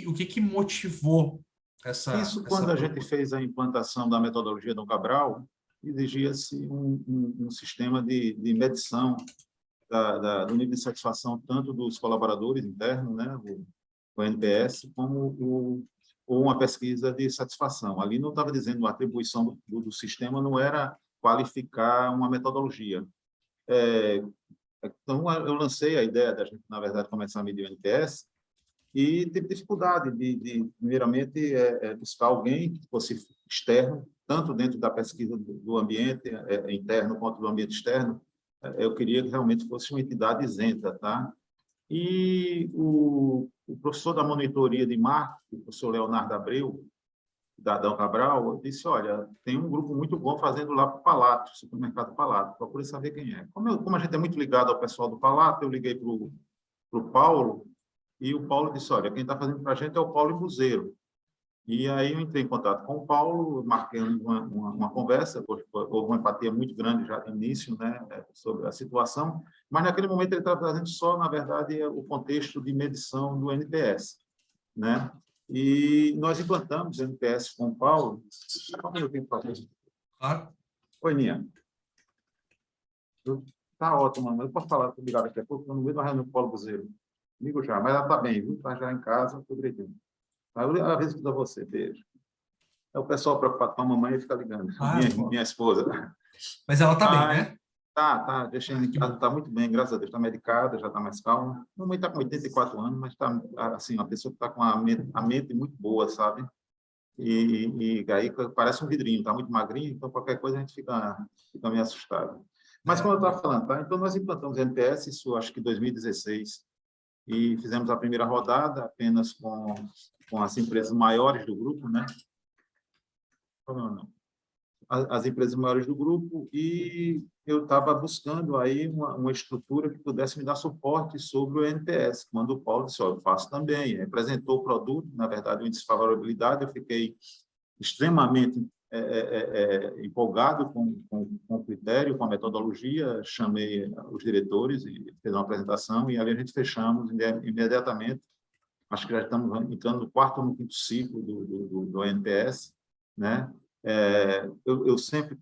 O que motivou Isso, essa quando a gente proposta? fez a implantação da metodologia Dom Cabral, exigia-se um sistema de medição do nível de satisfação tanto dos colaboradores internos, né, o NPS, como ou uma pesquisa de satisfação. Ali não estava dizendo a atribuição do sistema, não era qualificar uma metodologia. Então, eu lancei a ideia da gente, na verdade, começar a medir o NPS e tive dificuldade primeiramente, buscar alguém que fosse externo, tanto dentro da pesquisa do ambiente interno quanto do ambiente externo. Eu queria que realmente fosse uma entidade isenta, tá? E o professor da monitoria de marketing, o professor Leonardo Abreu, da Dom Cabral, disse, olha, tem um grupo muito bom fazendo lá para o Palato, supermercado Palato, procure saber quem é. Como a gente é muito ligado ao pessoal do Palato, eu liguei para o Paulo, e o Paulo disse, olha, quem está fazendo para a gente é o Paulo Buzeiro. E aí eu entrei em contato com o Paulo, marquei uma conversa, houve uma empatia muito grande já no início, né, sobre a situação, mas naquele momento ele estava trazendo só, na verdade, o contexto de medição do NPS, né? E nós implantamos o NPS com o Paulo. Claro. Oi, Nia. Está ótimo, mas eu posso falar comigo daqui a pouco, eu não vejo uma reunião com o Paulo Buzeiro. Comigo já, mas ela está bem, viu? Está já em casa, tudo direitinho. Às vezes que você, beijo. É o pessoal preocupado com a mamãe e fica ligando. Minha esposa. Mas ela está bem, né? Tá, tá muito bem, graças a Deus. Está medicada, já está mais calma. A mamãe está com 84 anos, mas está assim, uma pessoa que está com a mente muito boa, sabe? E aí parece um vidrinho, está muito magrinho, então qualquer coisa a gente fica meio assustado. Mas como eu estava falando, tá? Então nós implantamos o NPS, isso acho que em 2016, e fizemos a primeira rodada apenas com as empresas maiores do grupo, né? Não. As empresas maiores do grupo, e eu estava buscando aí uma estrutura que pudesse me dar suporte sobre o NPS. Quando o Paulo disse, eu faço também, representou o produto, na verdade, o índice de favorabilidade, eu fiquei extremamente empolgado com o critério, com a metodologia, chamei os diretores e fiz uma apresentação, e ali a gente fechamos imediatamente, acho que já estamos entrando no quarto ou no quinto ciclo do NPS, né? Eu sempre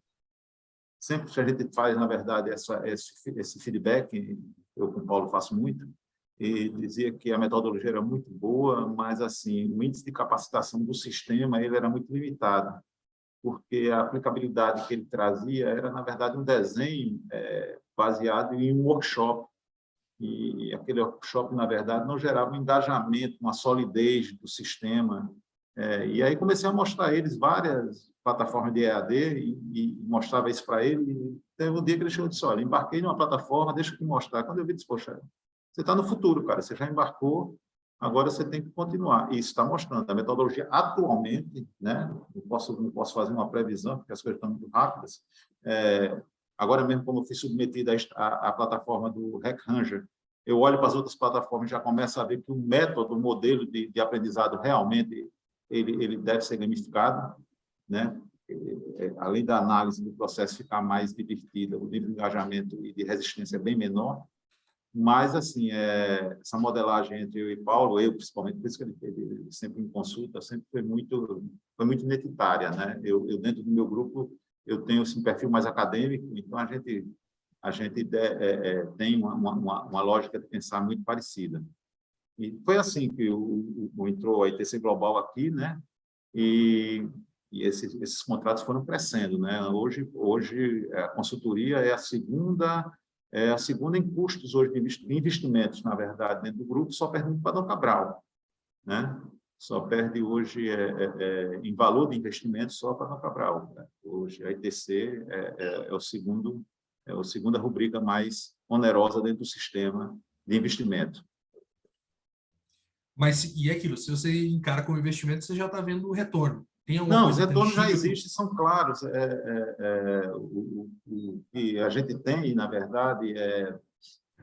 que a gente faz, na verdade, esse feedback, eu com o Paulo faço muito, e dizia que a metodologia era muito boa, mas assim o índice de capacitação do sistema ele era muito limitado, porque a aplicabilidade que ele trazia era, na verdade, um desenho baseado em um workshop, e aquele workshop, na verdade, não gerava um engajamento, uma solidez do sistema. E aí comecei a mostrar a eles várias plataformas de EAD e mostrava isso para ele. E teve um dia que ele chegou e disse, olha, embarquei numa plataforma, deixa eu te mostrar. Quando eu vi, disse, poxa, você está no futuro, cara, você já embarcou, agora você tem que continuar. E isso está mostrando. A metodologia atualmente, né, não posso fazer uma previsão, porque as coisas estão muito rápidas. Agora mesmo, como eu fui submetido à plataforma do RecRanger, eu olho para as outras plataformas e já começo a ver que o método, o modelo de aprendizado realmente ele deve ser gamificado, né? Além da análise do processo ficar mais divertida, o nível de engajamento e de resistência é bem menor, mas, assim, essa modelagem entre eu e Paulo, eu principalmente, por isso que ele sempre me consulta, sempre foi muito identitária, né? Eu dentro do meu grupo, eu tenho assim, um perfil mais acadêmico, então a gente tem uma lógica de pensar muito parecida. E foi assim que entrou a ITC Global aqui, né? E esses contratos foram crescendo, né? Hoje a consultoria é a segunda em custos hoje de investimentos, na verdade, dentro do grupo, só perde para a Dom Cabral, né? Só perde hoje em valor de investimento só para a Dom Cabral, né? Hoje a ITC é a segunda rubrica mais onerosa dentro do sistema de investimento. Mas, e aquilo, se você encara como investimento, você já está vendo o retorno. Tem alguma Não, os coisa retornos já tangível? existem, são claros. O que a gente tem, na verdade,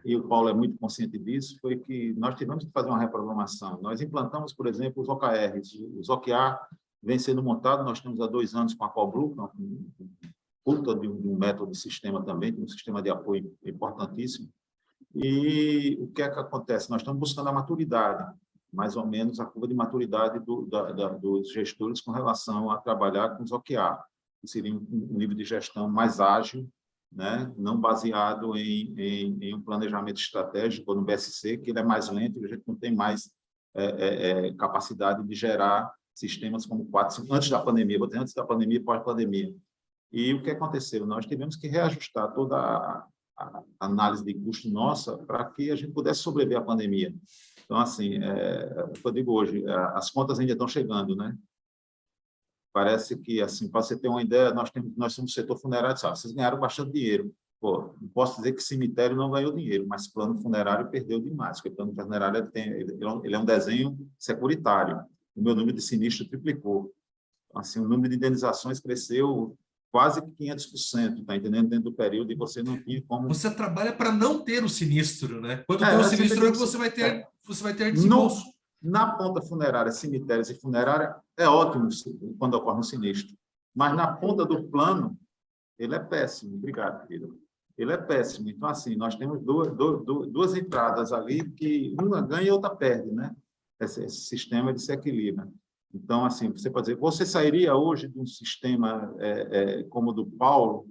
e o Paulo é muito consciente disso, foi que nós tivemos que fazer uma reprogramação. Nós implantamos, por exemplo, os OKRs. Os OKR vem sendo montado, nós temos há 2 anos com a Coblu, um puta de um método de sistema também, de um sistema de apoio importantíssimo. E o que é que acontece? Nós estamos buscando a maturidade. mais ou menos a curva de maturidade dos gestores com relação a trabalhar com os OKR, que seria um nível de gestão mais ágil, né? Não baseado em um planejamento estratégico ou no BSC, que ele é mais lento, a gente não tem mais capacidade de gerar sistemas como 4, antes da pandemia, vou dizer antes da pandemia e pós-pandemia. E o que aconteceu? Nós tivemos que reajustar toda a análise de custo nossa para que a gente pudesse sobreviver à pandemia. Então, assim, eu digo hoje, as contas ainda estão chegando, né? Parece que, assim, para você ter uma ideia, nós somos setor funerário, sabe? Vocês ganharam bastante dinheiro. Pô, não posso dizer que cemitério não ganhou dinheiro, mas plano funerário perdeu demais, porque o plano funerário ele é um desenho securitário. O meu número de sinistro triplicou. Assim, o número de indenizações cresceu quase 500%, tá entendendo? Dentro do período, e você não tinha como... Você trabalha para não ter o sinistro, né? Quando tem o sinistro, você vai ter desembolso. Na ponta funerária, cemitérios e funerária, é ótimo quando ocorre um sinistro. Mas na ponta do plano, ele é péssimo. Obrigado, querido. Ele é péssimo. Então, assim, nós temos duas entradas ali que uma ganha e outra perde, né? Esse sistema ele se equilibra. Então, assim, você pode dizer, você sairia hoje de um sistema como o do Paulo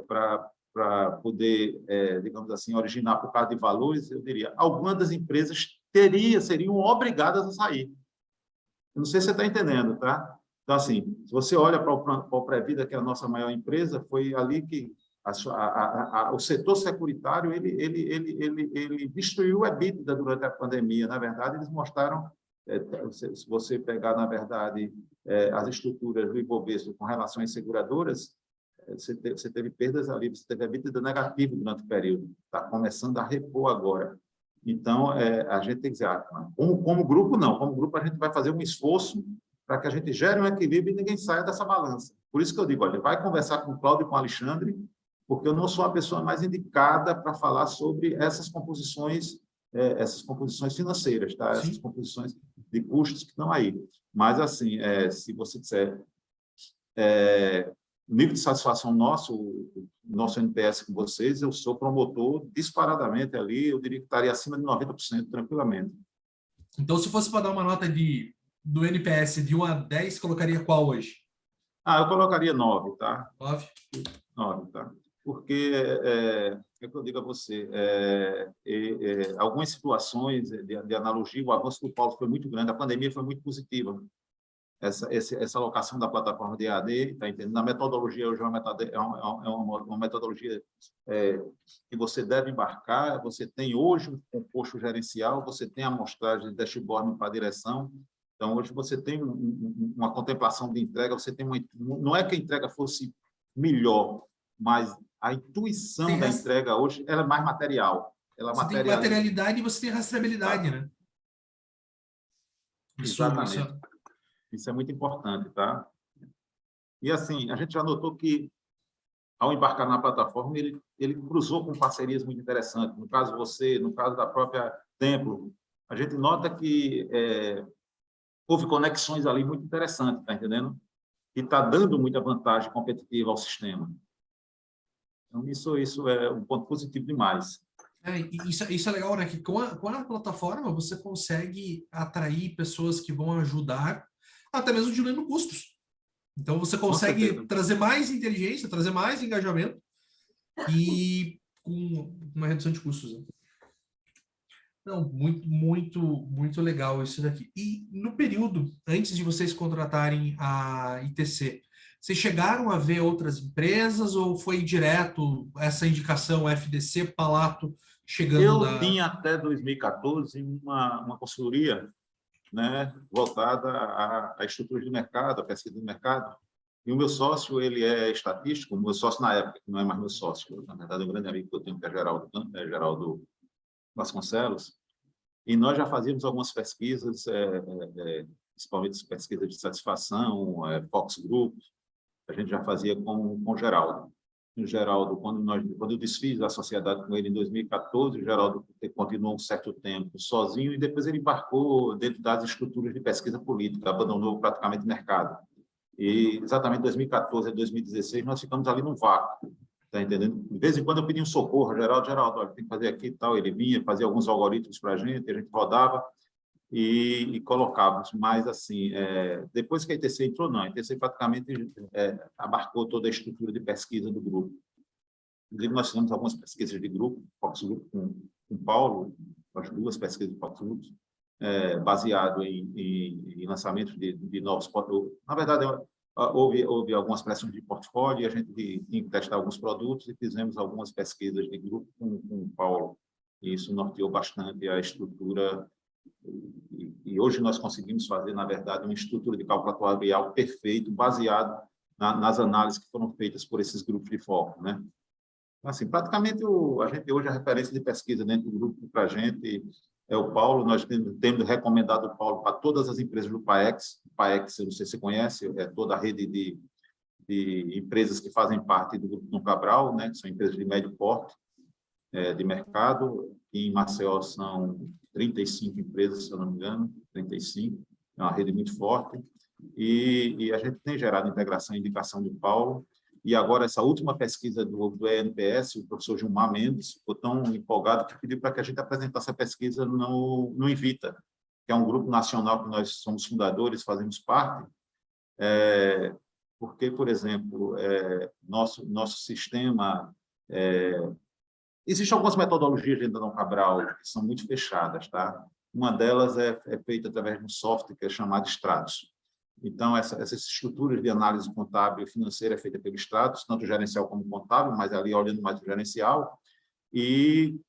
para poder, digamos assim, originar por causa de valores? Eu diria, algumas das empresas seriam obrigadas a sair. Eu não sei se você está entendendo, tá? Então, assim, se você olha para o Previda, que é a nossa maior empresa, foi ali que o setor securitário ele destruiu o EBITDA durante a pandemia. Na verdade, eles mostraram, se você pegar, na verdade, as estruturas do Ibovespa com relação às seguradoras, você teve perdas ali, você teve EBITDA negativo durante o período. Está começando a repor agora. Então, a gente tem que dizer, como grupo, não. Como grupo, a gente vai fazer um esforço para que a gente gere um equilíbrio e ninguém saia dessa balança. Por isso que eu digo, olha, vai conversar com o Cláudio e com o Alexandre, porque eu não sou a pessoa mais indicada para falar sobre essas composições financeiras, tá? Essas composições de custos que estão aí. Mas, assim, se você disser... o nível de satisfação nosso NPS com vocês, eu sou promotor disparadamente ali, eu diria que estaria acima de 90%, tranquilamente. Então, se fosse para dar uma nota do NPS de 1 a 10, colocaria qual hoje? Eu colocaria 9, tá? 9? 9, tá? Porque, é que eu digo a você, algumas situações de analogia, o avanço do Paulo foi muito grande, a pandemia foi muito positiva. Essa alocação da plataforma de EAD, tá entendendo? Na metodologia, hoje é uma metodologia que você deve embarcar, você tem hoje um composto gerencial, você tem a amostragem de dashboard para a direção, então hoje você tem uma contemplação de entrega, você tem não é que a entrega fosse melhor, mas a intuição da entrega hoje ela é mais material. Você tem materialidade e você tem rastreabilidade, né? Exatamente. Isso é muito importante, tá? E, assim, a gente já notou que, ao embarcar na plataforma, ele cruzou com parcerias muito interessantes. No caso você, no caso da própria Templo, a gente nota que houve conexões ali muito interessantes, tá entendendo? E está dando muita vantagem competitiva ao sistema. Então, isso é um ponto positivo demais. Isso é legal, né? Que com a plataforma você consegue atrair pessoas que vão ajudar, até mesmo diminuindo custos. Então, você consegue trazer mais inteligência, trazer mais engajamento e com uma redução de custos. Né? Não, muito legal isso daqui. E no período, antes de vocês contratarem a ITC, vocês chegaram a ver outras empresas ou foi direto essa indicação FDC, Palato, chegando Eu tinha até 2014 uma consultoria, né, voltada à estrutura de mercado, à pesquisa de mercado. E o meu sócio, ele é estatístico, o meu sócio na época, que não é mais meu sócio, na verdade é um grande amigo que eu tenho, que é Geraldo Vasconcelos, e nós já fazíamos algumas pesquisas, principalmente pesquisas de satisfação, Fox Group, a gente já fazia com o Geraldo. O Geraldo, quando eu desfiz a sociedade com ele em 2014, o Geraldo continuou um certo tempo sozinho e depois ele embarcou dentro das estruturas de pesquisa política, abandonou praticamente o mercado. E exatamente em 2014 a 2016 nós ficamos ali num vácuo, tá entendendo? De vez em quando eu pedia um socorro, Geraldo, olha, tem que fazer aqui e tal, ele vinha, fazia alguns algoritmos para a gente rodava, e colocávamos. Mas, assim, depois que a ITC entrou, não. A ITC praticamente abarcou toda a estrutura de pesquisa do grupo. Inclusive, nós fizemos algumas pesquisas de grupo, Focus Group com o Paulo, as 2 pesquisas de Focus Group, baseado em lançamentos de novos produtos. Na verdade, houve algumas pressões de portfólio, e a gente tinha que testar alguns produtos e fizemos algumas pesquisas de grupo com o Paulo. E isso norteou bastante a estrutura. E hoje nós conseguimos fazer, na verdade, uma estrutura de cálculo atuarial perfeito, baseado nas análises que foram feitas por esses grupos de foco, né? Assim, praticamente, a gente hoje, a referência de pesquisa dentro do grupo para a gente é o Paulo. Nós temos recomendado o Paulo para todas as empresas do PAEX. O PAEX, eu não sei se você conhece, é toda a rede de empresas que fazem parte do Grupo Dom Cabral, né, que são empresas de médio porte de mercado. E em Maceió são 35 empresas, se eu não me engano, 35. É uma rede muito forte. E a gente tem gerado integração e indicação do Paulo. E agora, essa última pesquisa do ENPS, o professor Gilmar Mendes ficou tão empolgado que pediu para que a gente apresentasse essa pesquisa no Invita, que é um grupo nacional que nós somos fundadores, fazemos parte, porque, por exemplo, nosso sistema... Existem algumas metodologias dentro da Dom Cabral que são muito fechadas, tá? Uma delas é feita através de um software que é chamado Stratus. Então, essas estruturas de análise contábil e financeira é feita pelo Stratus, tanto gerencial como contábil, mas ali olhando mais o gerencial. E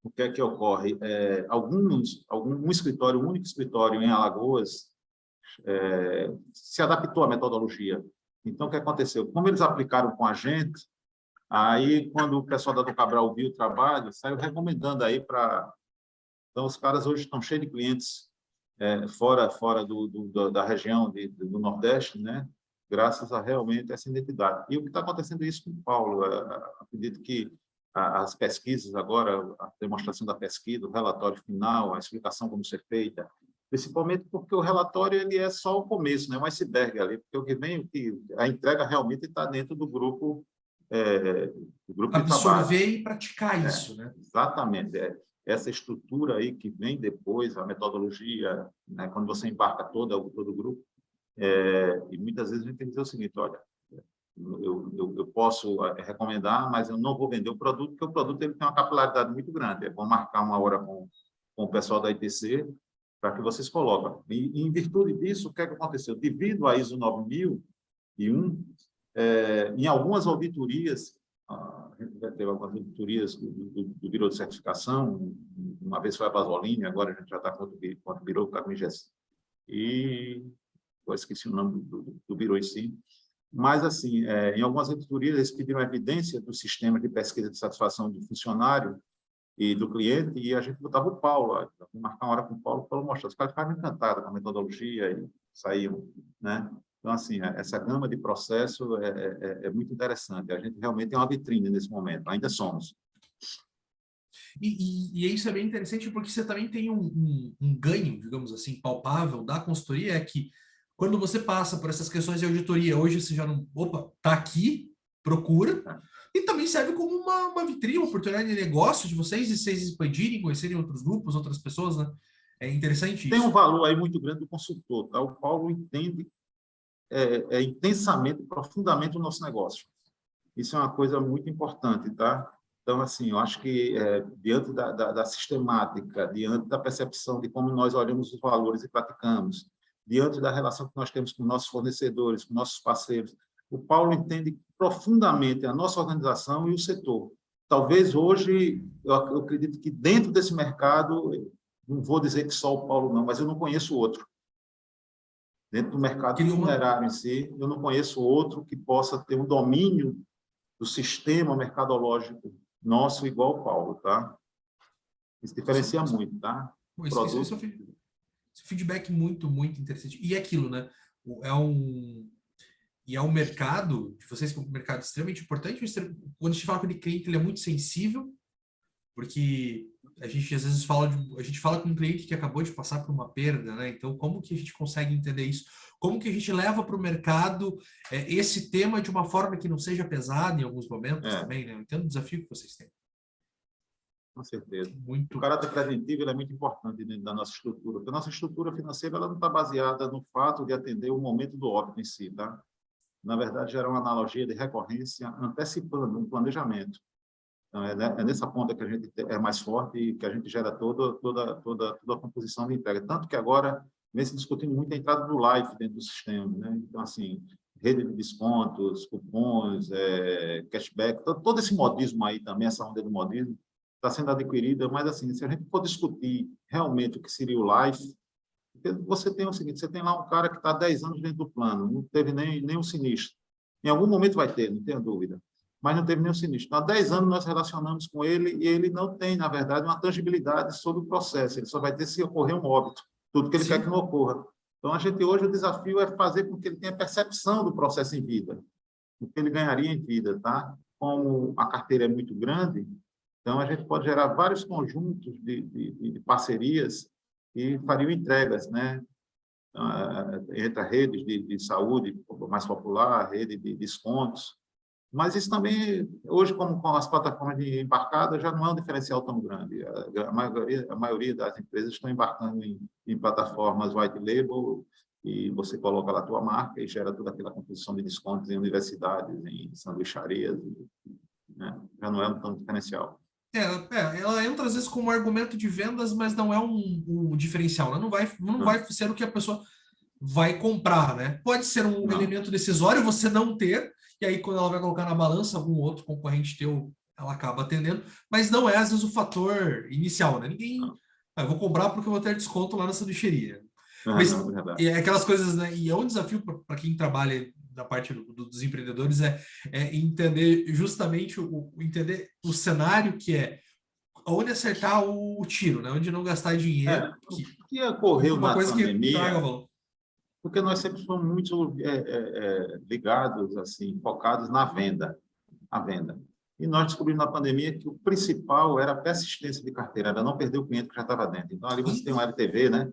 o que é que ocorre? Um escritório, um único escritório em Alagoas, se adaptou à metodologia. Então, o que aconteceu? Como eles aplicaram com a gente, aí, quando o pessoal da Dom Cabral viu o trabalho, saiu recomendando aí para... Então, os caras hoje estão cheios de clientes fora da região do Nordeste, né? Graças a realmente essa identidade. E o que está acontecendo isso com o Paulo? Acredito que as pesquisas agora, a demonstração da pesquisa, o relatório final, a explicação como ser feita, principalmente porque o relatório ele é só o começo, né? Um iceberg ali, porque o que vem, a entrega realmente está dentro do grupo de trabalho. Absorver e praticar isso, né? Exatamente. Essa estrutura aí que vem depois, a metodologia, né, quando você embarca todo o grupo, e muitas vezes a gente tem que dizer o seguinte: olha, eu posso recomendar, mas eu não vou vender o produto, porque o produto ele tem uma capilaridade muito grande. Vou marcar uma hora com o pessoal da ITC para que vocês coloquem. E em virtude disso, o que é que aconteceu? Devido à ISO 9001, em algumas auditorias, a gente já teve algumas auditorias do Biro de Certificação, uma vez foi a Basolini, agora a gente já está com o Biro, está com o IGES. E eu esqueci o nome do Biro em si. Mas, assim, em algumas auditorias, eles pediram evidência do sistema de pesquisa de satisfação do funcionário e do cliente, e a gente botava o Paulo, marcar uma hora com o Paulo mostrar. Os caras ficaram encantados com a metodologia e saíam, né? Então, assim, essa gama de processo é muito interessante. A gente realmente tem uma vitrine nesse momento, ainda somos. E isso é bem interessante porque você também tem um ganho, digamos assim, palpável da consultoria, é que quando você passa por essas questões de auditoria, hoje você já não... Opa, tá aqui, procura. E também serve como uma vitrine, uma oportunidade de negócio de vocês e vocês expandirem, conhecerem outros grupos, outras pessoas, né? É interessante isso. Tem um valor aí muito grande do consultor, tá? O Paulo entende intensamente, profundamente o nosso negócio. Isso é uma coisa muito importante, tá? Então, assim, eu acho que diante da sistemática, diante da percepção de como nós olhamos os valores e praticamos, diante da relação que nós temos com nossos fornecedores, com nossos parceiros, o Paulo entende profundamente a nossa organização e o setor. Talvez hoje, eu acredito que dentro desse mercado, não vou dizer que só o Paulo não, mas eu não conheço outro. Dentro do mercado funerário em si, eu não conheço outro que possa ter um domínio do sistema mercadológico nosso igual o Paulo, tá? Isso diferencia muito, tá? Isso é um feedback muito, muito interessante. E é aquilo, né? É um mercado, de vocês que é um mercado extremamente importante, quando a gente fala com o cliente, ele é muito sensível, porque a gente às vezes a gente fala com um cliente que acabou de passar por uma perda, né? Então, como que a gente consegue entender isso? Como que a gente leva para o mercado esse tema de uma forma que não seja pesada em alguns momentos também, né? Eu entendo o desafio que vocês têm. Com certeza. O Muito. caráter preventivo ele é muito importante dentro da nossa estrutura, porque a nossa estrutura financeira ela não está baseada no fato de atender o momento do óbito em si, tá? Na verdade, gera uma analogia de recorrência antecipando um planejamento. Então, é nessa ponta que a gente é mais forte e que a gente gera toda a composição de entrega. Tanto que agora vem se discutindo muito a entrada do Life dentro do sistema, né? Então, assim, rede de descontos, cupons, cashback, todo esse modismo aí também, essa onda do modismo, está sendo adquirida, mas, assim, se a gente for discutir realmente o que seria o Life, você tem o seguinte, você tem lá um cara que está há 10 anos dentro do plano, não teve nem um sinistro. Em algum momento vai ter, não tenho dúvida, mas não teve nenhum sinistro. Então, há 10 anos nós relacionamos com ele e ele não tem, na verdade, uma tangibilidade sobre o processo, ele só vai ter se ocorrer um óbito, tudo que ele quer que não ocorra. Então, a gente hoje, o desafio é fazer com que ele tenha percepção do processo em vida, do que ele ganharia em vida, tá? Como a carteira é muito grande, então a gente pode gerar vários conjuntos de parcerias e fariam entregas, né? Entre redes de saúde mais popular, rede de descontos. Mas isso também, hoje, como com as plataformas de embarcada, já não é um diferencial tão grande. A maioria das empresas estão embarcando em plataformas white label e você coloca lá a tua marca e gera toda aquela composição de descontos em universidades, em sanduicharias, né? Já não é um tanto diferencial. Ela entra às vezes como argumento de vendas, mas não é um diferencial, né? Não vai ser o que a pessoa vai comprar, né? Pode ser um Não. elemento decisório você não ter, e aí quando ela vai colocar na balança, algum outro concorrente teu, ela acaba atendendo, mas não é às vezes o fator inicial, né? Ninguém, eu vou comprar porque eu vou ter desconto lá na sanduicheria. Mas Não, é verdade. é aquelas coisas, né? E é um desafio para quem trabalha da parte dos empreendedores é entender justamente entender o cenário que é onde acertar o tiro, né? Onde não gastar dinheiro, O que ocorreu uma na coisa que traga pandemia, valor. porque nós sempre fomos muito ligados, assim, focados na venda, a venda. E nós descobrimos na pandemia que o principal era a persistência de carteira, era não perder o cliente que já estava dentro. Então, ali você tem um LTV, né?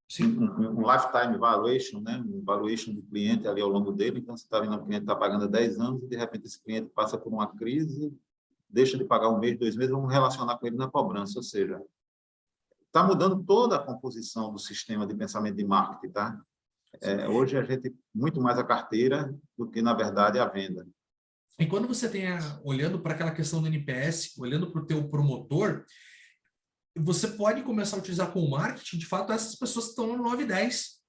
Sim. Um lifetime valuation, né? Um valuation do cliente ali ao longo dele. Então, você está vendo o cliente está pagando há 10 anos e, de repente, esse cliente passa por uma crise, deixa de pagar um mês, 2 meses, vamos relacionar com ele na cobrança. Ou seja, está mudando toda a composição do sistema de pensamento de marketing, tá? Hoje a gente muito mais a carteira do que, na verdade, a venda. E quando você tem, olhando para aquela questão do NPS, olhando para o teu promotor, você pode começar a utilizar com o marketing, de fato, essas pessoas que estão no 9 e 10.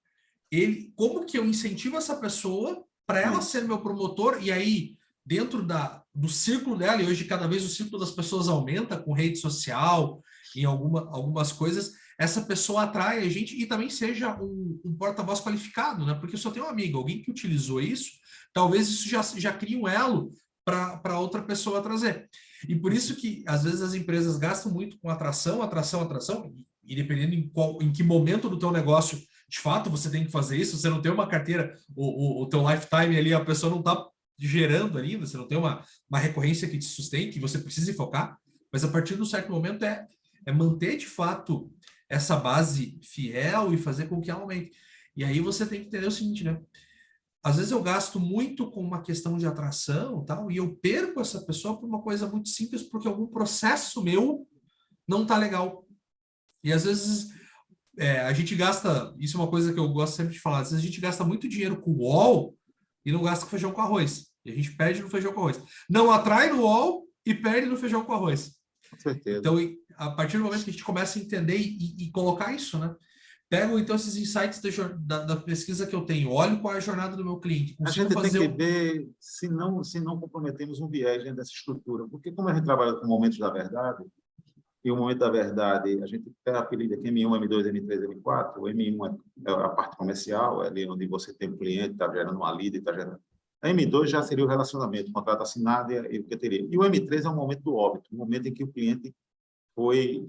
Como que eu incentivo essa pessoa para ela ser meu promotor? E aí, dentro do círculo dela, e hoje cada vez o círculo das pessoas aumenta com rede social, em algumas coisas, essa pessoa atrai a gente e também seja um porta-voz qualificado, né? Porque eu só tenho um amigo, alguém que utilizou isso, talvez isso já crie um elo para outra pessoa trazer. E por isso que, às vezes, as empresas gastam muito com atração, e dependendo em que momento do teu negócio, de fato, você tem que fazer isso, você não tem uma carteira, o teu lifetime ali, a pessoa não está gerando ainda, você não tem uma recorrência que te sustente, que você precisa focar, mas a partir de um certo momento é manter, de fato, essa base fiel e fazer com que ela aumente. E aí você tem que entender o seguinte, né? Às vezes eu gasto muito com uma questão de atração, tal, e eu perco essa pessoa por uma coisa muito simples, porque algum processo meu não tá legal. E às vezes a gente gasta, isso é uma coisa que eu gosto sempre de falar, às vezes a gente gasta muito dinheiro com o UOL e não gasta com feijão com arroz. E a gente perde no feijão com arroz. Não atrai no UOL e perde no feijão com arroz. Com certeza. Então, a partir do momento que a gente começa a entender e colocar isso, né? Pego, então, esses insights da pesquisa que eu tenho, olho qual é a jornada do meu cliente, A consigo gente tem fazer... que ver se não comprometemos um viés dentro dessa estrutura, porque como a gente trabalha com momentos da verdade, e o momento da verdade, a gente tem apelido aqui M1, M2, M3, M4, o M1 é a parte comercial, é ali onde você tem um cliente, está gerando uma lead, está gerando... A M2 já seria o relacionamento, o contrato assinado e o que teria. E o M3 é o momento do óbito, o momento em que o cliente foi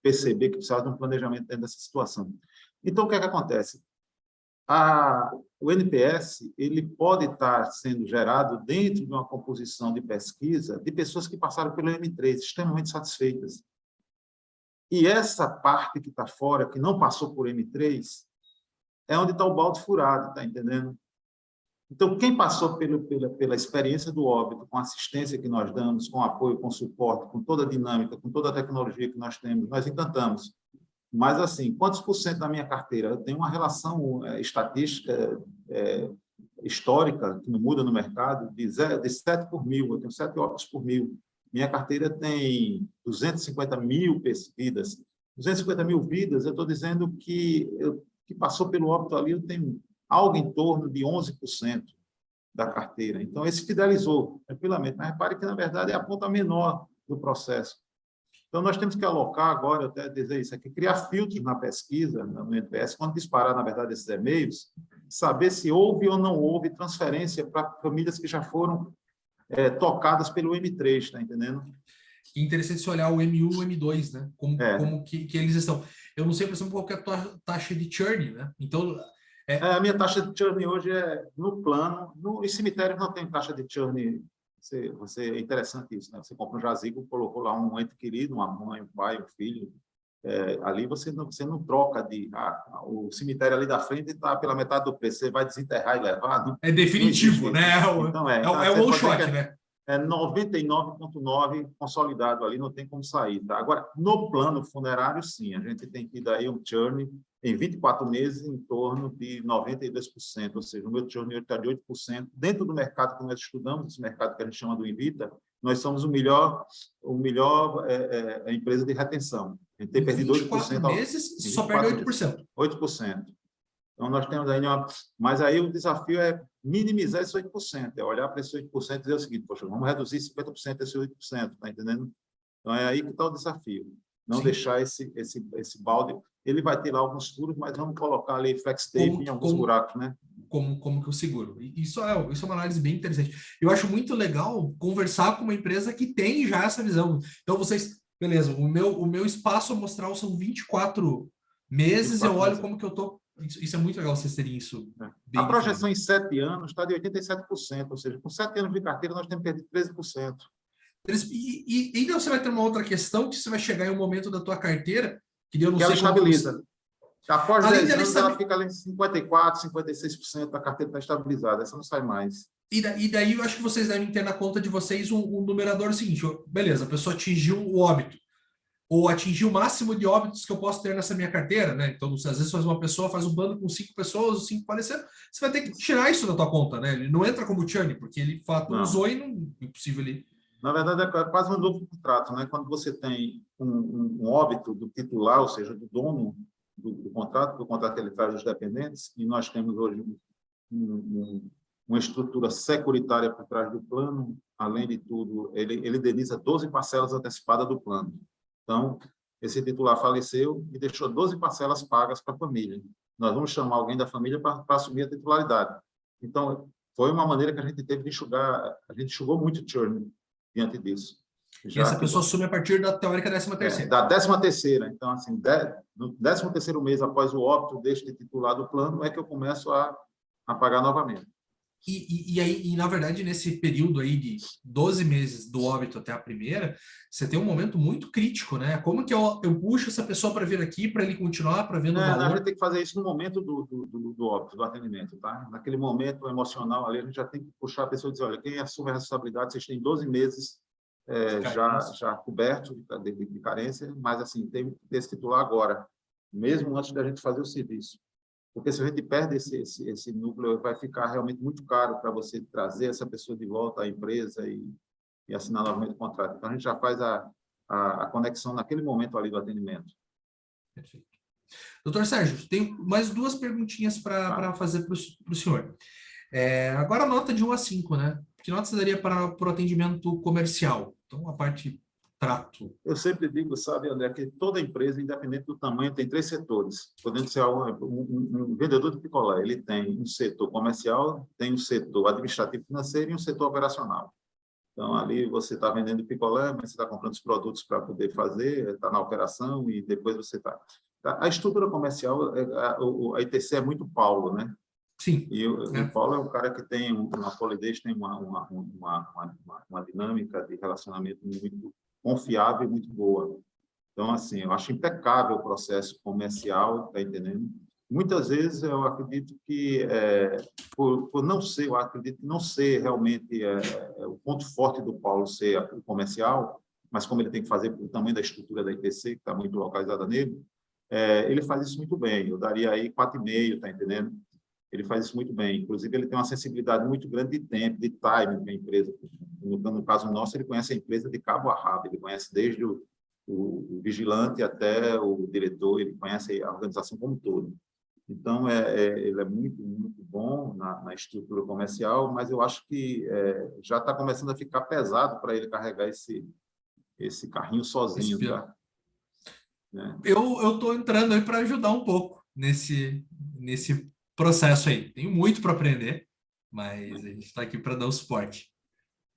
perceber que precisava de um planejamento dentro dessa situação. Então, o que é que acontece? O NPS ele pode estar sendo gerado dentro de uma composição de pesquisa de pessoas que passaram pelo M3, extremamente satisfeitas. E essa parte que está fora, que não passou por M3, é onde está o balde furado, está entendendo? Então, quem passou pela experiência do óbito, com a assistência que nós damos, com apoio, com suporte, com toda a dinâmica, com toda a tecnologia que nós temos, nós encantamos. Mas, assim, quantos por cento da minha carteira? Eu tenho uma relação estatística histórica, que não muda no mercado, de 7 por mil. Eu tenho 7 óbitos por mil. Minha carteira tem 250 mil vidas. 250 mil vidas, eu estou dizendo que passou pelo óbito ali, eu tenho algo em torno de 11% da carteira. Então, esse fidelizou tranquilamente. Mas repare que, na verdade, é a ponta menor do processo. Então, nós temos que alocar agora, eu até dizer isso aqui, criar filtros na pesquisa, no NPS, quando disparar, na verdade, esses e-mails, saber se houve ou não houve transferência para famílias que já foram tocadas pelo M3, está entendendo? Que interessante se olhar o M1 e o M2, né? Como que eles estão. Eu não sei, por exemplo, qual que é a tua taxa de churn, né? Então... A minha taxa de churn hoje é no plano. Em cemitério não tem taxa de churn. É interessante isso, né? Você compra um jazigo, colocou lá um ente querido, uma mãe, um pai, um filho. Ali você não troca o cemitério ali da frente está pela metade do preço. Você vai desenterrar e levar. É definitivo, né? Então, é o one shot, né? 99,9 consolidado ali, não tem como sair. Tá? Agora, no plano funerário, sim, a gente tem tido aí um churn em 24 meses em torno de 92%, ou seja, o meu churn está de 8%. Dentro do mercado que nós estudamos, esse mercado que a gente chama do Invita, nós somos a melhor empresa de retenção. A gente tem perdido 8%. 24 meses, só perde 8%. 8%. Então, nós temos aí Mas aí o desafio é minimizar esse 8%, é olhar para esse 8% e dizer o seguinte, poxa, vamos reduzir 50% desse 8%, está entendendo? Então, é aí que está o desafio. Não deixar esse balde... Ele vai ter lá alguns furos, mas vamos colocar ali flex tape em alguns buracos, né? Como que eu seguro? Isso é uma análise bem interessante. Eu acho muito legal conversar com uma empresa que tem já essa visão. Então, vocês... Beleza, o meu espaço amostral são 24 meses, 24 eu olho como que eu estou... Isso é muito legal vocês terem isso. A projeção em 7 anos está de 87%, ou seja, com 7 anos de carteira nós temos perdido 13%. E ainda você vai ter uma outra questão que você vai chegar em um momento da tua carteira que eu não sei ela estabiliza. Como... Após 10 anos, ela fica ali em 54%, 56% da carteira está estabilizada. Essa não sai mais. E daí eu acho que vocês devem ter na conta de vocês um numerador seguinte. Beleza, a pessoa atingiu o óbito. Ou atingir o máximo de óbitos que eu posso ter nessa minha carteira, né? Então, às vezes uma pessoa faz um bando com 5 pessoas, os 5 faleceram, você vai ter que tirar isso da tua conta, né? Ele não entra como churn, porque ele, de fato, usou e não é impossível ele... Na verdade, é quase um novo contrato, né? Quando você tem um óbito do titular, ou seja, do dono do contrato ele traz os dependentes, e nós temos hoje uma estrutura securitária por trás do plano, além de tudo, ele indeniza 12 parcelas antecipadas do plano. Então, esse titular faleceu e deixou 12 parcelas pagas para a família. Nós vamos chamar alguém da família para assumir a titularidade. Então, foi uma maneira que a gente teve de enxugar, a gente enxugou muito churn diante disso. E essa pessoa assume a partir da teórica 13ª. Da 13ª. Então, assim, no 13º mês após o óbito deste titular do plano, é que eu começo a pagar novamente. E na verdade, nesse período aí de 12 meses do óbito até a primeira, você tem um momento muito crítico, né? Como que eu puxo essa pessoa para vir aqui, para ele continuar, para ver no valor? A gente tem que fazer isso no momento do óbito, do atendimento, tá? Naquele momento emocional ali, a gente já tem que puxar a pessoa e dizer, olha, quem assume a responsabilidade, vocês têm 12 meses já coberto de carência, mas, assim, tem que ter esse titular agora, mesmo antes da gente fazer o serviço. Porque se a gente perde esse núcleo, vai ficar realmente muito caro para você trazer essa pessoa de volta à empresa e assinar novamente o contrato. Então, a gente já faz a conexão naquele momento ali do atendimento. Perfeito. Doutor Sérgio, tenho mais 2 perguntinhas para fazer para o senhor. Agora, a nota de 1 a 5, né? Que nota você daria para o atendimento comercial? Então, a parte trato. Eu sempre digo, sabe, André, que toda empresa, independente do tamanho, tem 3 setores. Podendo ser um vendedor de picolé, ele tem um setor comercial, tem um setor administrativo financeiro e um setor operacional. Então, ali você está vendendo picolé, mas você está comprando os produtos para poder fazer, está na operação e depois você está... A estrutura comercial, a ITC é muito Paulo, né? Sim. E o Paulo é um cara que tem uma polidez, tem uma dinâmica de relacionamento muito confiável e muito boa. Então, assim, eu acho impecável o processo comercial, tá entendendo? Muitas vezes eu acredito que, por não ser, eu acredito não ser realmente o ponto forte do Paulo ser o comercial, mas como ele tem que fazer pelo tamanho da estrutura da IPC, que está muito localizada nele, ele faz isso muito bem. Eu daria aí 4,5, está entendendo? Ele faz isso muito bem. Inclusive, ele tem uma sensibilidade muito grande de tempo, de timing da empresa. No caso nosso, ele conhece a empresa de cabo a rabo, ele conhece desde o vigilante até o diretor, ele conhece a organização como um todo. Então, ele é muito, muito bom na estrutura comercial, mas eu acho que já está começando a ficar pesado para ele carregar esse carrinho sozinho, tá? Eu estou entrando aí para ajudar um pouco nesse processo aí. Tenho muito para aprender, mas a gente está aqui para dar o suporte.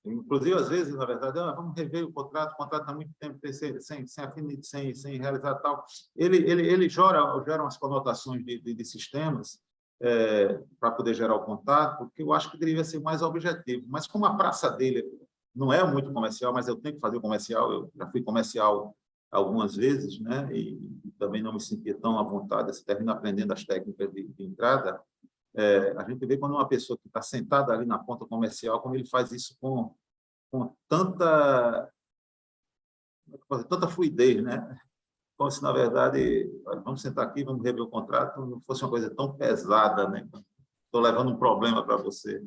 Inclusive, às vezes, na verdade, vamos rever o contrato há muito tempo sem realizar tal. Ele gera umas conotações de sistemas para poder gerar o contato, porque eu acho que deveria ser mais objetivo. Mas como a praça dele não é muito comercial, mas eu tenho que fazer o comercial, eu já fui comercial algumas vezes, né? E também não me sentia tão à vontade, você termina aprendendo as técnicas de entrada. A gente vê quando uma pessoa que está sentada ali na ponta comercial, como ele faz isso com tanta fluidez, né? Como se, na verdade, vamos sentar aqui, vamos rever o contrato, não fosse uma coisa tão pesada, né? Estou levando um problema para você.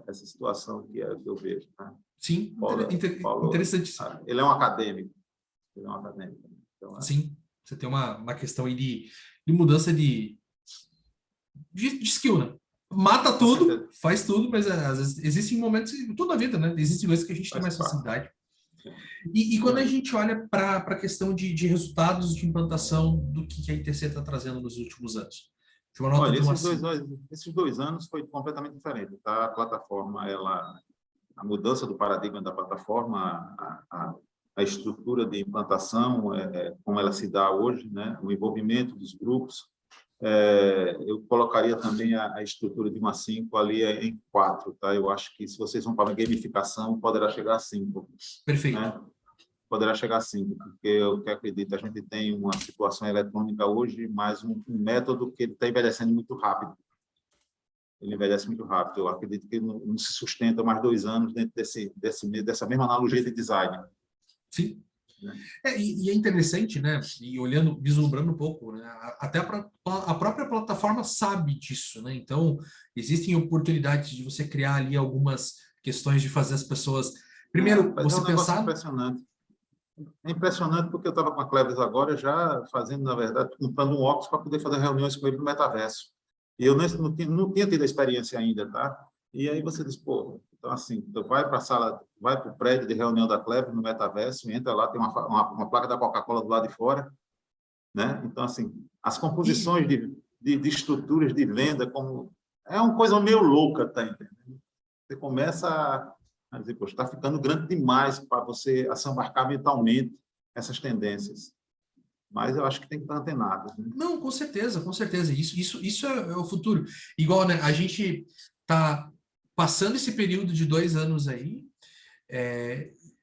Essa situação que eu vejo. Né? Sim, Paulo, interessante. Ele é um acadêmico. Então, sim, você tem uma questão aí de mudança de skill, né? Mata tudo, faz tudo, mas às vezes existem momentos, tudo na vida, né? Existem coisas que a gente tem mais facilidade. E quando a gente olha para a questão de resultados de implantação do que a ITC está trazendo nos últimos anos? Olha, esses 2 anos foi completamente diferente. Tá? A plataforma, a mudança do paradigma da plataforma, a estrutura de implantação, como ela se dá hoje, né? O envolvimento dos grupos. Eu colocaria também a estrutura de uma 5 ali em 4. Tá? Eu acho que se vocês vão para a gamificação, poderá chegar a 5. Perfeito. Né? Poderá chegar a 5, porque eu acredito, a gente tem uma situação eletrônica hoje, mas um método que ele está envelhecendo muito rápido. Ele envelhece muito rápido. Eu acredito que não se sustenta mais 2 anos dentro dessa mesma analogia de design. Sim. E é interessante, né? E olhando, vislumbrando um pouco, né? Até a própria plataforma sabe disso, né? Então, existem oportunidades de você criar ali algumas questões de fazer as pessoas... Primeiro, você pensar... Impressionante. É impressionante porque eu estava com a Cleves agora já fazendo, na verdade, comprando um óculos para poder fazer reuniões com ele no metaverso. E eu não tinha tido a experiência ainda, tá? E aí você diz, pô, então assim, vai para a sala, vai para o prédio de reunião da Cleves no metaverso, entra lá, tem uma placa da Coca-Cola do lado de fora, né? Então, assim, as composições de estruturas de venda, como é uma coisa meio louca, tá entendendo? Você começa a dizer, poxa, está ficando grande demais para você assambarcar mentalmente essas tendências. Mas eu acho que tem que estar antenado. Né? Não, com certeza, com certeza. Isso é o futuro. Igual, né? A gente está passando esse período de 2 anos aí,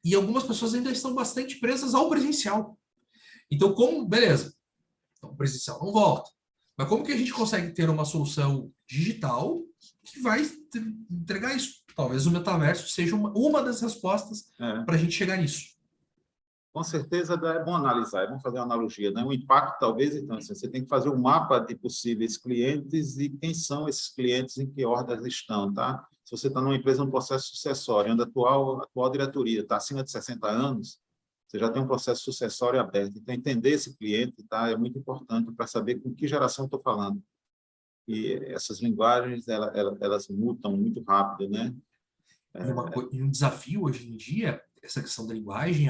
e algumas pessoas ainda estão bastante presas ao presencial. Então, beleza, então, o presencial não volta. Mas como que a gente consegue ter uma solução digital que vai entregar isso? Talvez o metaverso seja uma das respostas para a gente chegar nisso. Com certeza é bom analisar, é bom fazer uma analogia. Né? O impacto, talvez, então, assim, você tem que fazer um mapa de possíveis clientes e quem são esses clientes, em que ordem eles estão. Tá? Se você está numa empresa, num processo sucessório, onde a atual diretoria está acima de 60 anos, você já tem um processo sucessório aberto. Então, entender esse cliente é muito importante para saber com que geração eu estou falando. E essas linguagens, elas mutam muito rápido, né? E um desafio hoje em dia, essa questão da linguagem,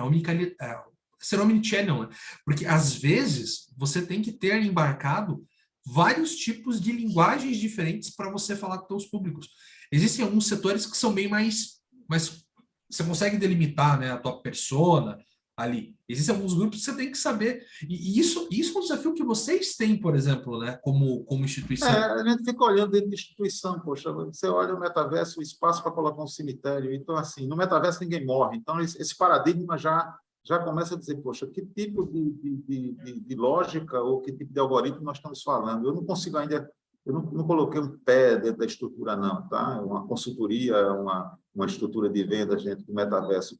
ser omnichannel, né? Porque, às vezes, você tem que ter embarcado vários tipos de linguagens diferentes para você falar com os públicos. Existem alguns setores que são bem mais você consegue delimitar, né, a tua persona ali. Existem alguns grupos que você tem que saber. E isso é um desafio que vocês têm, por exemplo, né, como instituição. A gente fica olhando dentro de instituição, poxa, você olha o metaverso, o espaço para colocar um cemitério. Então, assim, no metaverso ninguém morre. Então, esse paradigma já já começa a dizer, poxa, que tipo de lógica ou que tipo de algoritmo nós estamos falando? Eu não consigo ainda, eu não coloquei um pé dentro da estrutura, não, tá? Uma consultoria, uma estrutura de vendas dentro do metaverso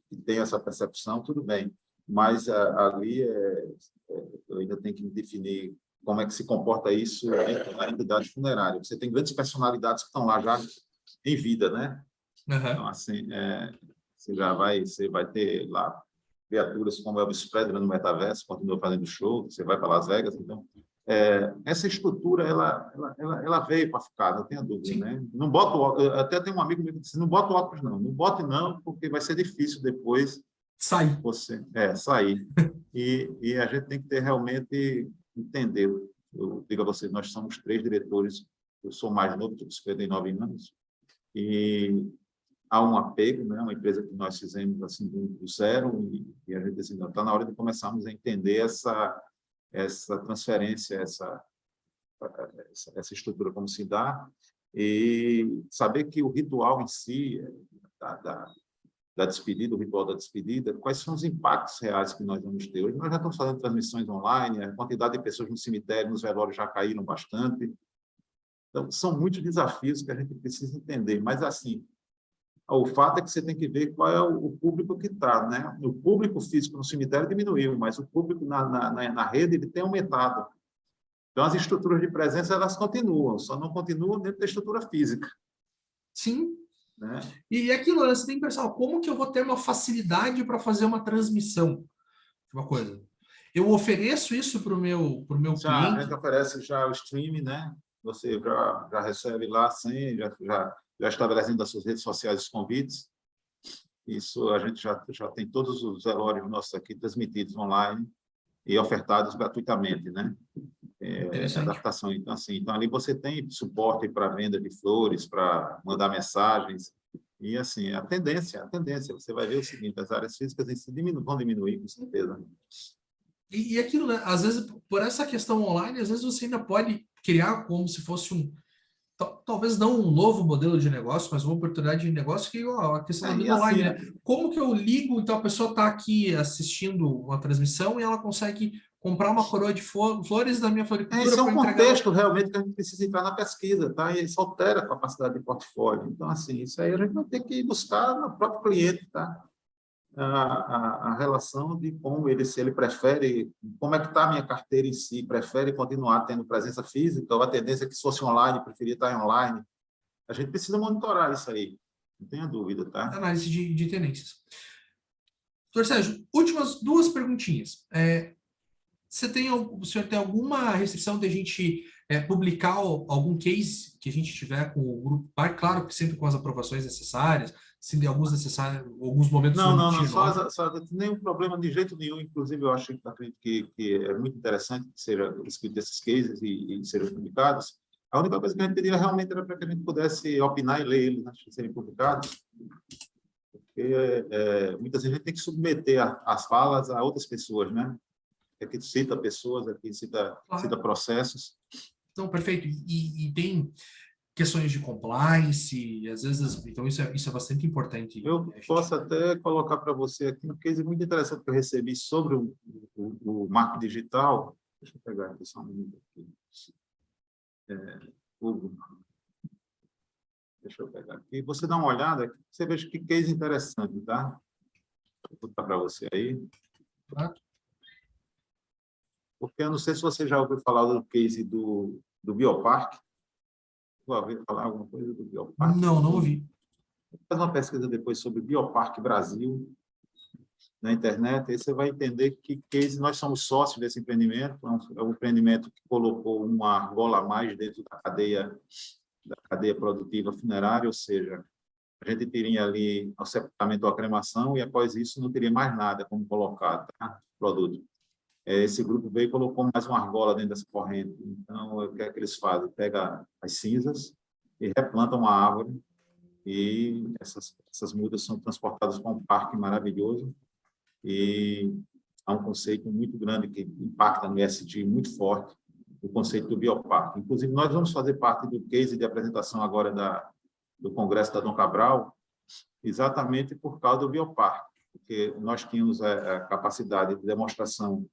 que tem essa percepção, tudo bem, mas ali eu ainda tenho que definir como é que se comporta isso dentro da entidade funerária. Você tem grandes personalidades que estão lá já em vida, né? Então, assim, você vai ter lá criaturas como Elvis Presley no metaverso, continua fazendo show, você vai para Las Vegas, então essa estrutura ela veio para ficar, não tenha dúvida, sim, né? Não bota até tem um amigo meu que disse, não bota o óculos não bote não, porque vai ser difícil depois sair. Sair. E a gente tem que ter realmente entender. Eu digo a vocês, nós somos 3 diretores, eu sou mais novo, tenho 59 anos, e há um apego, né? Uma empresa que nós fizemos assim do zero, e a gente assim, está na hora de começarmos a entender essa transferência, essa estrutura como se dá, e saber que o ritual em si, da despedida, o ritual da despedida, quais são os impactos reais que nós vamos ter. Hoje nós já estamos fazendo transmissões online, a quantidade de pessoas no cemitério, nos velórios já caíram bastante. Então, são muitos desafios que a gente precisa entender, mas assim, o fato é que você tem que ver qual é o público que está, né? O público físico no cemitério diminuiu, mas o público na rede ele tem aumentado. Então, as estruturas de presença, elas continuam, só não continuam dentro da estrutura física. Sim. Né? E aquilo, né, você tem que pensar, como que eu vou ter uma facilidade para fazer uma transmissão? Uma coisa. Eu ofereço isso para o meu cliente. A gente oferece já o streaming, né? Você já recebe lá, assim, já estabelecendo das suas redes sociais os convites. Isso a gente já tem todos os velórios nossos aqui transmitidos online e ofertados gratuitamente, né? Adaptação. Então, assim, ali você tem suporte para venda de flores, para mandar mensagens. E, assim, a tendência, você vai ver o seguinte, as áreas físicas em si vão diminuir, com certeza. E aquilo, né? Às vezes, por essa questão online, às vezes você ainda pode criar como se fosse talvez não um novo modelo de negócio, mas uma oportunidade de negócio que a questão da venda online, né? Como que eu ligo, então a pessoa está aqui assistindo uma transmissão e ela consegue comprar uma coroa de flores da minha floricultura. Esse é um contexto realmente que a gente precisa entrar na pesquisa, tá? E isso altera a capacidade de portfólio. Então, assim, isso aí a gente vai ter que buscar no próprio cliente, tá? A relação de como se ele prefere, como é que está a minha carteira em si, prefere continuar tendo presença física ou a tendência é que se fosse online, preferia estar online. A gente precisa monitorar isso aí, não tenha dúvida, tá? Análise de tendências. Doutor Sérgio, últimas 2 perguntinhas. O senhor tem alguma restrição de a gente publicar algum case que a gente tiver com o grupo PAR? Claro que sempre com as aprovações necessárias, se de alguns momentos... Não, nenhum problema de jeito nenhum. Inclusive, eu acredito que é muito interessante que seja escrito esses cases e sejam publicados. A única coisa que a gente pediria realmente era para que a gente pudesse opinar e ler eles antes de serem publicados. Porque muitas vezes a gente tem que submeter as falas a outras pessoas, né? Aqui cita pessoas, aqui cita processos. Não, perfeito. E tem questões de compliance, às vezes, então isso é bastante importante. Eu posso até colocar para você aqui um case muito interessante que eu recebi sobre o marketing digital. Deixa eu pegar aqui só um minuto aqui. Deixa eu pegar aqui. Você dá uma olhada, você veja que case interessante, tá? Vou botar para você aí. Porque eu não sei se você já ouviu falar do case do Bioparque. Vou ouvir falar alguma coisa do Bioparque? Não ouvi. Vou fazer uma pesquisa depois sobre Bioparque Brasil na internet, aí você vai entender que case nós somos sócios desse empreendimento. É um empreendimento que colocou uma argola a mais dentro da cadeia produtiva funerária, ou seja, a gente teria ali o sepultamento ou a cremação e após isso não teria mais nada como colocar, tá? Produto. Esse grupo veio e colocou mais uma argola dentro dessa corrente. Então, o que é que eles fazem? Pega as cinzas e replantam uma árvore e essas mudas são transportadas para um parque maravilhoso e há um conceito muito grande que impacta no ESG muito forte, o conceito do bioparque. Inclusive, nós vamos fazer parte do case de apresentação agora do Congresso da Dom Cabral, exatamente por causa do bioparque. porque nós tínhamos a capacidade de demonstração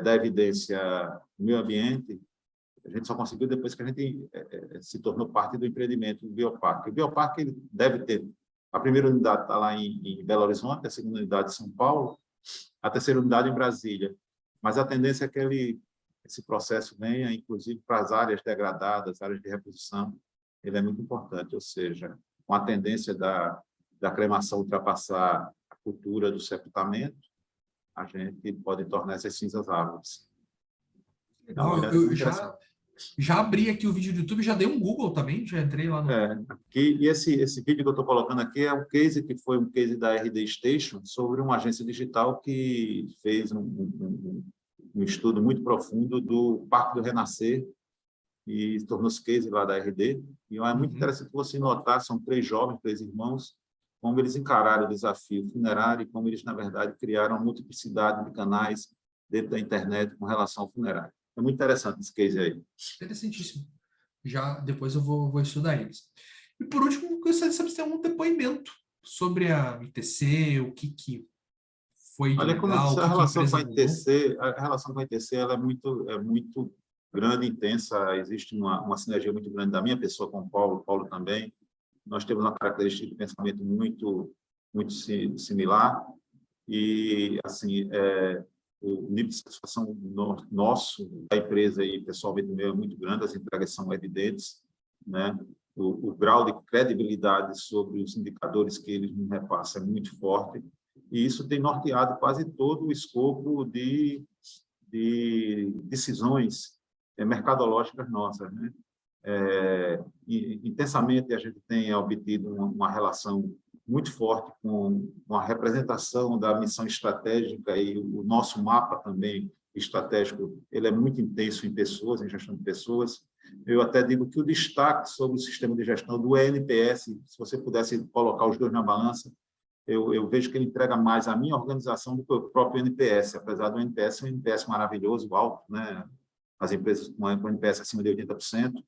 da evidência no meio ambiente, a gente só conseguiu depois que a gente se tornou parte do empreendimento do Bioparque. O Bioparque ele deve ter, a primeira unidade está lá em Belo Horizonte, a segunda unidade em São Paulo, a terceira unidade em Brasília. Mas a tendência é que esse processo venha, inclusive, para as áreas degradadas, áreas de reposição, ele é muito importante, ou seja, com a tendência da cremação ultrapassar a cultura do sepultamento, a gente pode tornar essas cinzas árvores. Legal, eu já abri aqui o vídeo do YouTube, já dei um Google também, já entrei lá no... E esse vídeo que eu estou colocando aqui é um case que foi um case da RD Station sobre uma agência digital que fez um estudo muito profundo do Parque do Renascer e tornou-se case lá da RD. E é muito interessante você notar, são 3 jovens, 3 irmãos, como eles encararam o desafio funerário e como eles, na verdade, criaram uma multiplicidade de canais dentro da internet com relação ao funerário. É muito interessante esse case aí. Interessantíssimo. Já depois eu vou estudar eles. E por último, eu gostaria de saber se tem um depoimento sobre a ITC, o que foi de legal, a relação com a ITC, ela é muito grande, intensa. Existe uma sinergia muito grande da minha pessoa com o Paulo também. Nós temos uma característica de pensamento muito similar e assim o nível de satisfação nosso, da empresa e pessoalmente meu, é muito grande, as entregas são evidentes, né? O grau de credibilidade sobre os indicadores que eles nos repassam é muito forte, e isso tem norteado quase todo o escopo de decisões mercadológicas nossas, né? Intensamente, a gente tem obtido uma relação muito forte com a representação da missão estratégica e o nosso mapa também estratégico, ele é muito intenso em pessoas, em gestão de pessoas. Eu até digo que o destaque sobre o sistema de gestão do NPS, se você pudesse colocar os dois na balança, eu vejo que ele entrega mais a minha organização do que o próprio NPS, apesar do NPS ser um NPS maravilhoso, alto, né? As empresas com NPS acima de 80%,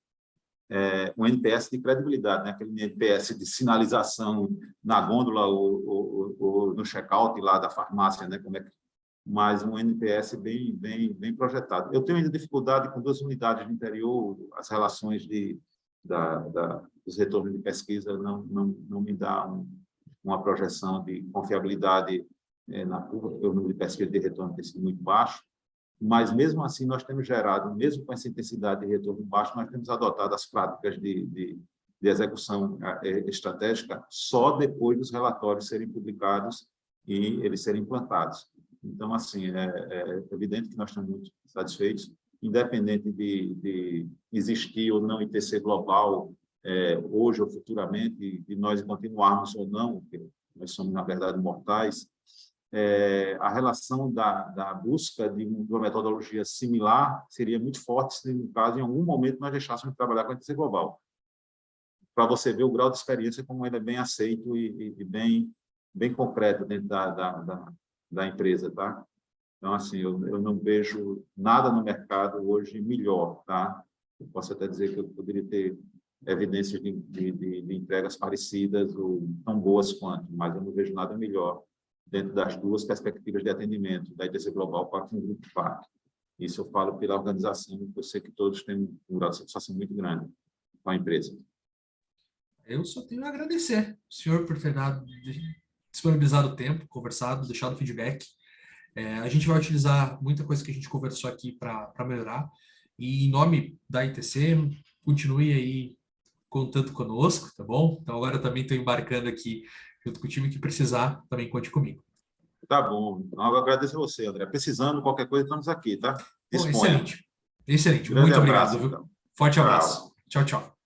um NPS de credibilidade, né? Aquele NPS de sinalização na gôndola ou no check-out lá da farmácia, né? Mas um NPS bem projetado. Eu tenho ainda dificuldade com 2 unidades do interior, as relações dos retornos de pesquisa não me dá uma projeção de confiabilidade na curva, o número de pesquisa de retorno tem sido muito baixo, mas mesmo assim nós temos gerado, mesmo com essa intensidade de retorno baixo, nós temos adotado as práticas de execução estratégica só depois dos relatórios serem publicados e eles serem implantados. Então, assim, é evidente que nós estamos muito satisfeitos, independente de existir ou não ITC global, hoje ou futuramente, de nós continuarmos ou não, porque nós somos, na verdade, mortais, a relação da busca de uma metodologia similar seria muito forte se, no caso, em algum momento, nós deixássemos de trabalhar com a ITC global. Para você ver o grau de experiência, como ele é bem aceito e bem concreto dentro da empresa, tá? Então, assim, eu não vejo nada no mercado hoje melhor, tá? Eu posso até dizer que eu poderia ter evidências de entregas parecidas ou tão boas quanto, mas eu não vejo nada melhor dentro das 2 perspectivas de atendimento, da ITC Global para com o Grupo PAC. Isso eu falo pela organização, eu sei que todos têm um grau de satisfação muito grande com a empresa. Eu só tenho a agradecer o senhor por ter disponibilizado o tempo, conversado, deixado feedback. A gente vai utilizar muita coisa que a gente conversou aqui para melhorar. E em nome da ITC, continue aí contando conosco, tá bom? Então agora eu também estou embarcando aqui junto com o time, que precisar, também conte comigo. Tá bom. Então, eu agradeço a você, André. Precisando, qualquer coisa, estamos aqui, tá? Bom, excelente. Excelente. Grande Muito abraço, obrigado, viu? então. Forte abraço. Tchau, tchau.